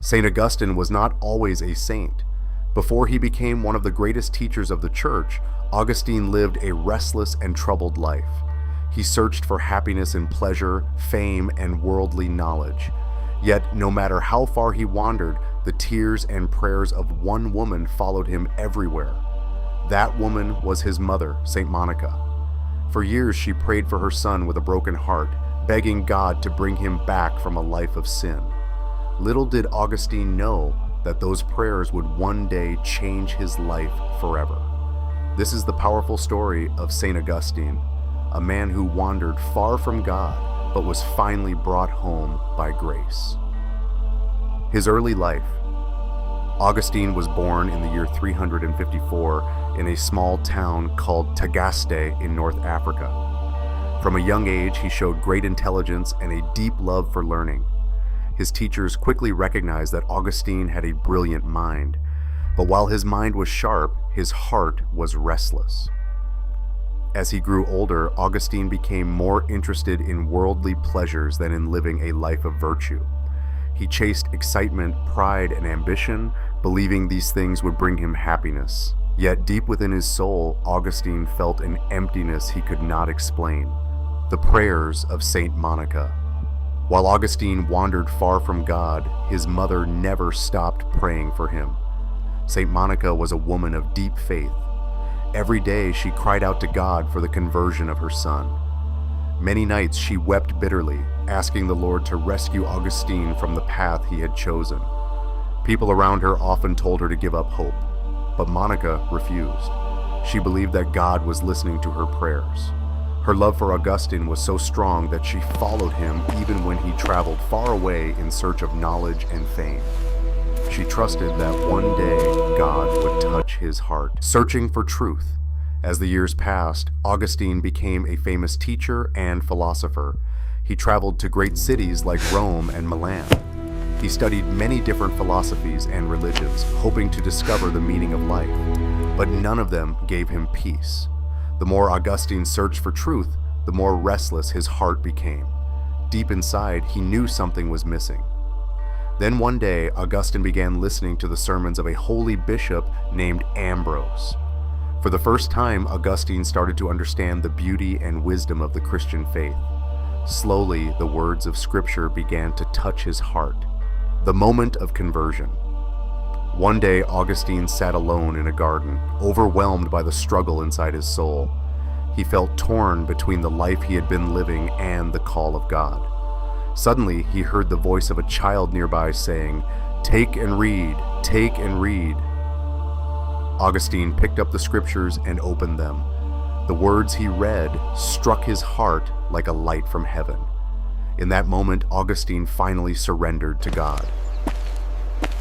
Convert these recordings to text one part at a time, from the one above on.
St. Augustine was not always a saint. Before he became one of the greatest teachers of the church, Augustine lived a restless and troubled life. He searched for happiness in pleasure, fame, and worldly knowledge. Yet, no matter how far he wandered, the tears and prayers of one woman followed him everywhere. That woman was his mother, St. Monica. For years, she prayed for her son with a broken heart, begging God to bring him back from a life of sin. Little did Augustine know that those prayers would one day change his life forever. This is the powerful story of St. Augustine, a man who wandered far from God, but was finally brought home by grace. His early life. Augustine was born in the year 354 in a small town called Tagaste in North Africa. From a young age, he showed great intelligence and a deep love for learning. His teachers quickly recognized that Augustine had a brilliant mind, but while his mind was sharp, his heart was restless. As he grew older, Augustine became more interested in worldly pleasures than in living a life of virtue. He chased excitement, pride, and ambition, believing these things would bring him happiness. Yet deep within his soul, Augustine felt an emptiness he could not explain. The prayers of Saint Monica. While Augustine wandered far from God, his mother never stopped praying for him. Saint Monica was a woman of deep faith. Every day she cried out to God for the conversion of her son. Many nights she wept bitterly, asking the Lord to rescue Augustine from the path he had chosen. People around her often told her to give up hope, but Monica refused. She believed that God was listening to her prayers. Her love for Augustine was so strong that she followed him even when he traveled far away in search of knowledge and fame. She trusted that one day God would touch his heart, searching for truth. As the years passed, Augustine became a famous teacher and philosopher. He traveled to great cities like Rome and Milan. He studied many different philosophies and religions, hoping to discover the meaning of life, but none of them gave him peace. The more Augustine searched for truth, the more restless his heart became. Deep inside, he knew something was missing. Then one day, Augustine began listening to the sermons of a holy bishop named Ambrose. For the first time, Augustine started to understand the beauty and wisdom of the Christian faith. Slowly, the words of Scripture began to touch his heart. The moment of conversion. One day, Augustine sat alone in a garden, overwhelmed by the struggle inside his soul. He felt torn between the life he had been living and the call of God. Suddenly, he heard the voice of a child nearby saying, "Take and read, take and read." Augustine picked up the scriptures and opened them. The words he read struck his heart like a light from heaven. In that moment, Augustine finally surrendered to God.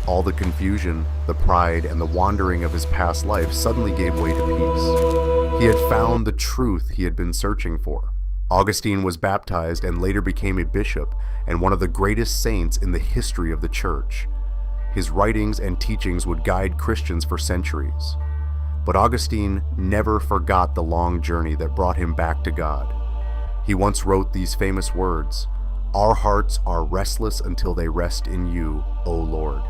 All the confusion, the pride, and the wandering of his past life suddenly gave way to peace. He had found the truth he had been searching for. Augustine was baptized and later became a bishop and one of the greatest saints in the history of the church. His writings and teachings would guide Christians for centuries. But Augustine never forgot the long journey that brought him back to God. He once wrote these famous words, "Our hearts are restless until they rest in you, O Lord."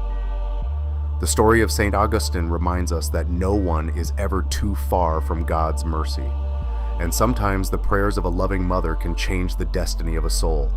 The story of St. Augustine reminds us that no one is ever too far from God's mercy. And sometimes the prayers of a loving mother can change the destiny of a soul.